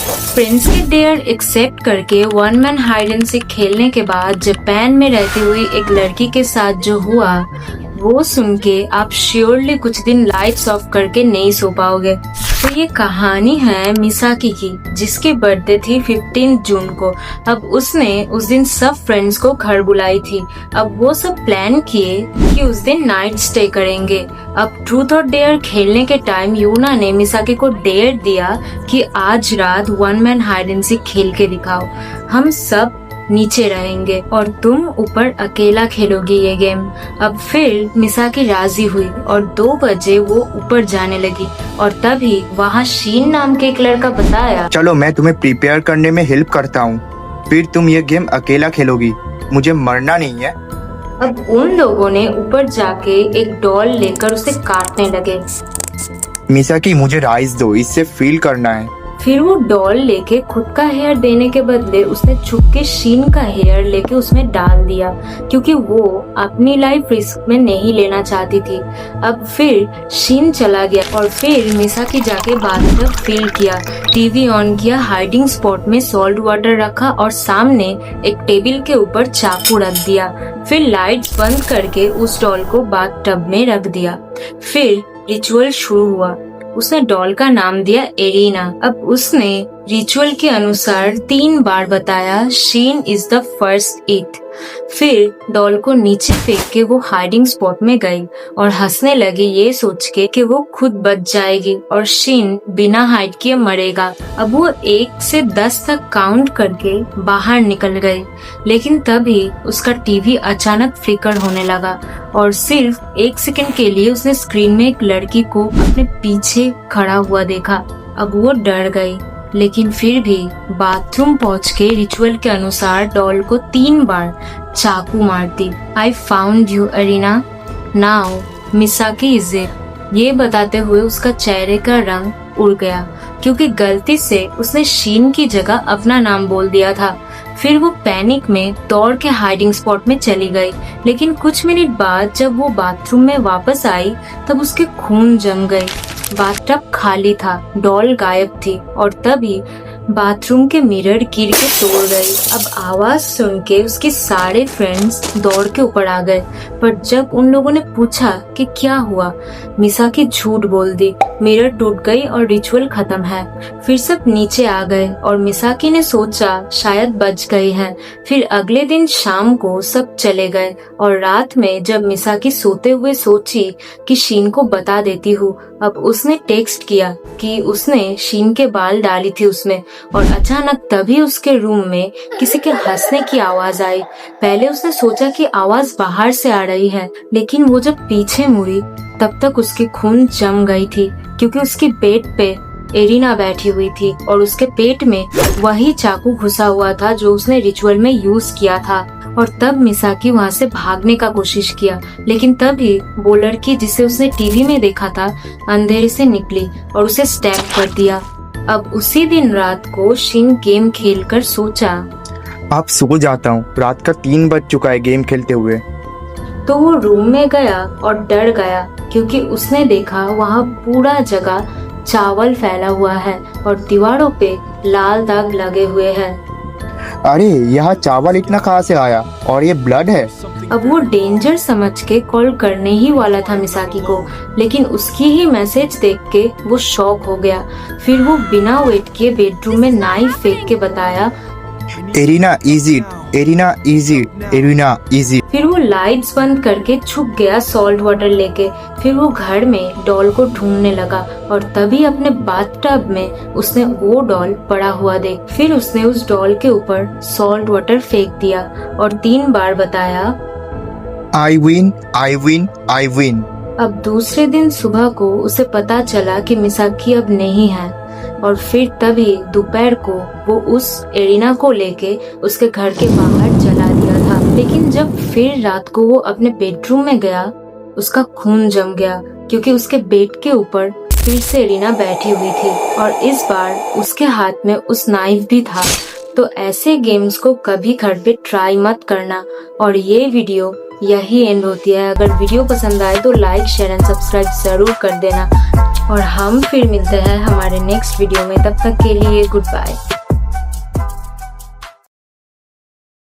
Friends के dare accept करके one man hide and seek खेलने के बाद जापान में रहती हुई एक लड़की के साथ जो हुआ वो सुन के आप श्योरली कुछ दिन लाइट्स ऑफ करके नहीं सो पाओगे। तो ये कहानी है मिसाकी की, जिसकी बर्थडे थी 15 जून को। अब उसने उस दिन सब फ्रेंड्स को घर बुलाई थी। अब वो सब प्लान किए कि उस दिन नाइट स्टे करेंगे। अब ट्रूथ और डेयर खेलने के टाइम यूना ने मिसाकी को डेयर दिया कि आज रात one man hide and seek खेल के दिखाओ, हम सब नीचे रहेंगे और तुम ऊपर अकेला खेलोगी ये गेम। अब फिर मिसाकी राजी हुई और 2 बजे वो ऊपर जाने लगी और तभी वहाँ शीन नाम के एक लड़का बताया, चलो मैं तुम्हें प्रिपेयर करने में हेल्प करता हूँ, फिर तुम ये गेम अकेला खेलोगी, मुझे मरना नहीं है। अब उन लोगों ने ऊपर जाके एक डॉल लेकर उसे काटने लगे। मिसाकी मुझे राइस दो, इससे फील करना है। फिर वो डॉल लेके खुद का हेयर देने के बदले उसने छुप के शीन का हेयर लेके उसमें डाल दिया, क्योंकि वो अपनी लाइफ रिस्क में नहीं लेना चाहती थी। अब फिर शीन चला गया और फिर मिसाकी जाके बाथटब फिल किया, टीवी ऑन किया, हाइडिंग स्पॉट में सॉल्ट वाटर रखा और सामने एक टेबल के ऊपर चाकू रख दिया। फिर लाइट्स बंद करके उस डॉल को बाथटब में रख दिया। फिर रिचुअल शुरू हुआ। उसने डॉल का नाम दिया एरिना। अब उसने रिचुअल के अनुसार 3 बार बताया, शीन इज द फर्स्ट इट। फिर डॉल को नीचे फेंक के वो हाइडिंग स्पॉट में गई और हंसने लगी ये सोच के कि वो खुद बच जाएगी और शीन बिना हाइड किए मरेगा। अब वो 1 से 10 तक काउंट करके बाहर निकल गई, लेकिन तभी उसका टीवी अचानक फ्लिकर होने लगा और सिर्फ 1 सेकंड के लिए उसने स्क्रीन में एक लड़की को अपने पीछे खड़ा हुआ देखा। अब वो डर गई, लेकिन फिर भी बाथरूम पहुंच के रिचुअल के अनुसार डॉल को 3 बार चाकू मार दी। I found you Arena, now Misaki is it. ये बताते हुए उसका चेहरे का रंग उड़ गया, क्योंकि गलती से उसने शीन की जगह अपना नाम बोल दिया था। फिर वो पैनिक में दौड़ के हाइडिंग स्पॉट में चली गई, लेकिन कुछ मिनट बाद जब वो बाथरूम में वापस आई तब उसके खून जम गई। बाथटब खाली था, डॉल गायब थी और तभी बाथरूम के मिरर गिर के तोड़ गई। अब आवाज सुन के उसके सारे फ्रेंड्स दौड़ के ऊपर आ गए, पर जब उन लोगों ने पूछा कि क्या हुआ, मिसाकी झूठ बोल दी, मिरर टूट गई और रिचुअल खत्म है। फिर सब नीचे आ गए और मिसाकी ने सोचा शायद बच गई है। फिर अगले दिन शाम को सब चले गए और रात में जब मिसाकी सोते हुए सोची कि शीन को बता देती हूँ, अब उसने टेक्स्ट किया कि उसने शीन के बाल डाली थी उसमें, और अचानक तभी उसके रूम में किसी के हंसने की आवाज आई। पहले उसने सोचा कि आवाज बाहर से आ रही है, लेकिन वो जब पीछे मुड़ी तब तक उसकी खून जम गई थी, क्योंकि उसकी बेड पे एरिना बैठी हुई थी और उसके पेट में वही चाकू घुसा हुआ था जो उसने रिचुअल में यूज किया था। और तब मिसाकी वहाँ से भागने का कोशिश किया, लेकिन तभी वो लड़की जिसे उसने टीवी में देखा था अंधेरे से निकली और उसे स्टैब कर दिया। अब उसी दिन रात को शीन गेम खेलकर सोचा, अब सो जाता हूँ, रात का 3 बज चुका है गेम खेलते हुए। तो वो रूम में गया और डर गया, क्योंकि उसने देखा वहाँ पूरा जगह चावल फैला हुआ है और दीवारों पे लाल दाग लगे हुए हैं। अरे यहाँ चावल इतना कहाँ से आया, और ये ब्लड है। अब वो डेंजर समझ के कॉल करने ही वाला था मिसाकी को, लेकिन उसकी ही मैसेज देख के वो शॉक हो गया। फिर वो बिना वेट किए बेडरूम में नाइफ फेंक के बताया, arena easy, arena easy, arena easy. फिर वो लाइट्स बंद करके छुप गया सॉल्ट वाटर लेके। फिर वो घर में डॉल को ढूंढने लगा और तभी अपने बाथटब में उसने वो डॉल पड़ा हुआ देख। फिर उसने उस डॉल के ऊपर सॉल्ट वाटर फेंक दिया और 3 बार बताया, I win, I win, I win. अब दूसरे दिन सुबह को उसे पता चला कि मिसाकी अब नहीं है और फिर तभी दोपहर को वो उस एरिना को लेके उसके घर के बाहर जला दिया था। लेकिन जब फिर रात को वो अपने बेडरूम में गया, उसका खून जम गया, क्योंकि उसके बेड के ऊपर फिर से एरिना बैठी हुई थी और इस बार उसके हाथ में उस नाइफ भी था। तो ऐसे गेम्स को कभी घर पे ट्राई मत करना। और ये वीडियो यही एंड होती है। अगर वीडियो पसंद आए तो लाइक, शेयर एंड सब्सक्राइब जरूर कर देना। और हम फिर मिलते हैं हमारे नेक्स्ट वीडियो में। तब तक के लिए गुड बाय।